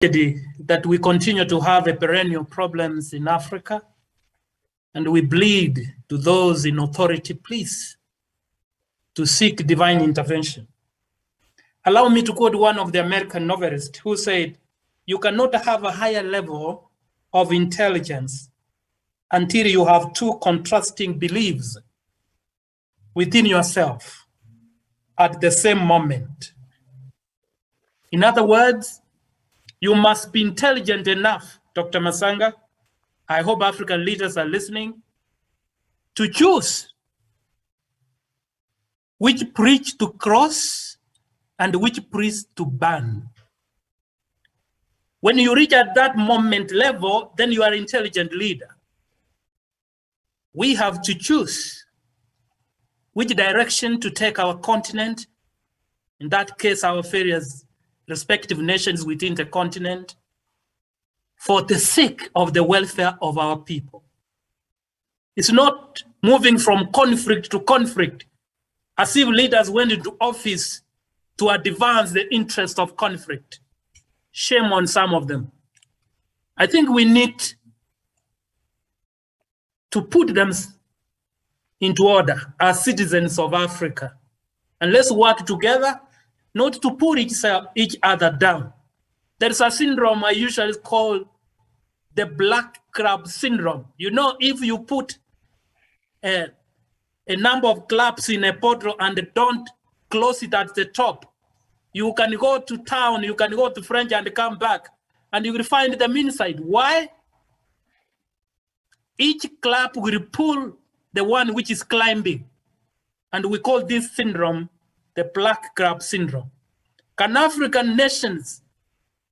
that we continue to have a perennial problems in Africa, and we plead to those in authority, please, to seek divine intervention. Allow me to quote one of the American novelists who said, "You cannot have a higher level of intelligence until you have two contrasting beliefs within yourself at the same moment." In other words, you must be intelligent enough, Dr. Masanga, I hope African leaders are listening, to choose which bridge to cross and which bridge to burn. When you reach at that moment level, then you are an intelligent leader. We have to choose which direction to take our continent, in that case, our various respective nations within the continent, for the sake of the welfare of our people. It's not moving from conflict to conflict, as if leaders went into office to advance the interest of conflict. Shame on some of them. I think we need to put them into order as citizens of Africa. And let's work together, not to put each other down. There's a syndrome I usually call the black crab syndrome. You know, if you put a number of clubs in a bottle and don't close it at the top, you can go to town, you can go to French and come back, and you will find them inside. Why? Each club will pull the one which is climbing. And we call this syndrome the black crab syndrome. Can African nations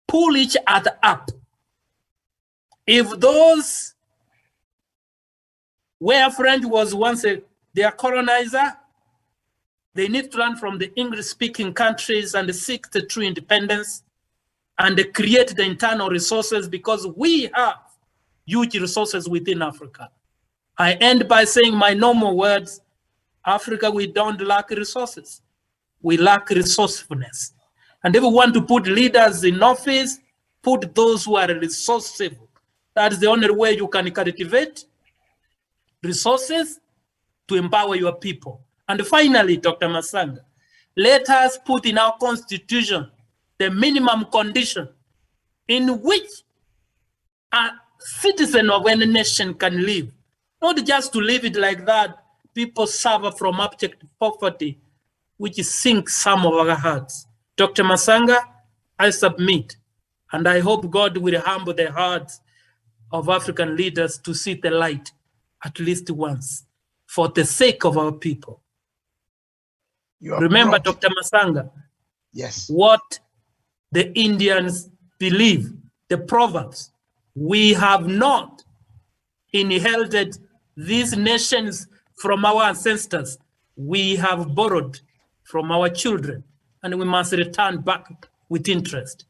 pull each other up? If those where French was once their colonizer, they need to learn from the English-speaking countries and seek the true independence and create the internal resources, because we have huge resources within Africa. I end by saying my normal words: Africa, we don't lack resources. We lack resourcefulness. And if we want to put leaders in office, put those who are resourceful. That's the only way you can cultivate resources to empower your people. And finally, Dr. Masanga, let us put in our constitution the minimum condition in which a citizen of any nation can live. Not just to leave it like that. People suffer from abject poverty, which sinks some of our hearts. Dr. Masanga, I submit, and I hope God will humble the hearts of African leaders to see the light at least once, for the sake of our people. Remember, Dr. Masanga, yes, what the Indians believe, the proverbs. We have not inherited these nations from our ancestors. We have borrowed from our children, and we must return back with interest.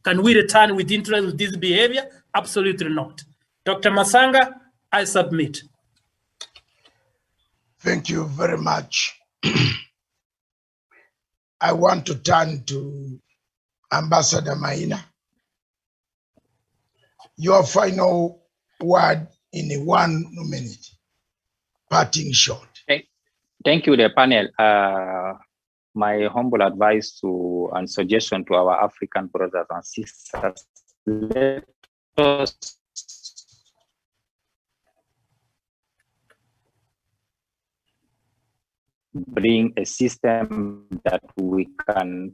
Can we return with interest with this behavior? Absolutely not. Dr. Masanga, I submit. Thank you very much. I want to turn to Ambassador Maina. Your final word in a 1 minute, parting shot. Thank you, the panel. My humble advice to and suggestion to our African brothers and sisters: let us bring a system that we can